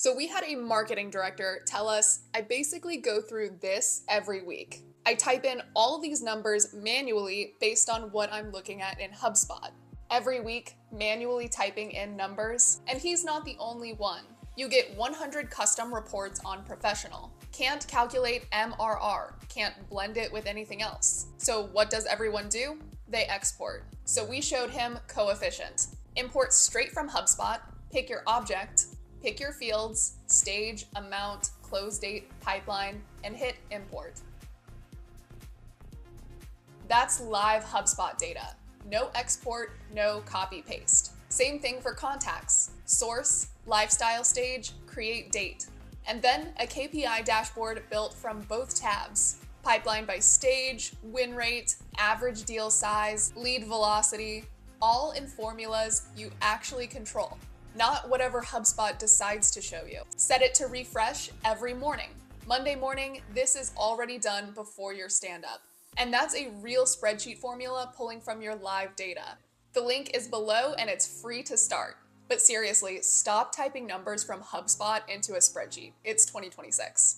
So we had a marketing director tell us, I basically go through this every week. I type in all of these numbers manually based on what I'm looking at in HubSpot. Every week, manually typing in numbers, and he's not the only one. You get 100 custom reports on professional. Can't calculate MRR, can't blend it with anything else. So what does everyone do? They export. So we showed him coefficient. Import straight from HubSpot, pick your object, pick your fields, stage, amount, close date, pipeline, and hit import. That's live HubSpot data. No export, no copy paste. Same thing for contacts. Source, lifestyle stage, create date. And then a KPI dashboard built from both tabs. Pipeline by stage, win rate, average deal size, lead velocity, all in formulas you actually control, not whatever HubSpot decides to show you. Set it to refresh every morning. Monday morning, this is already done before your stand-up. And that's a real spreadsheet formula pulling from your live data. The link is below and it's free to start. But seriously, stop typing numbers from HubSpot into a spreadsheet. It's 2026.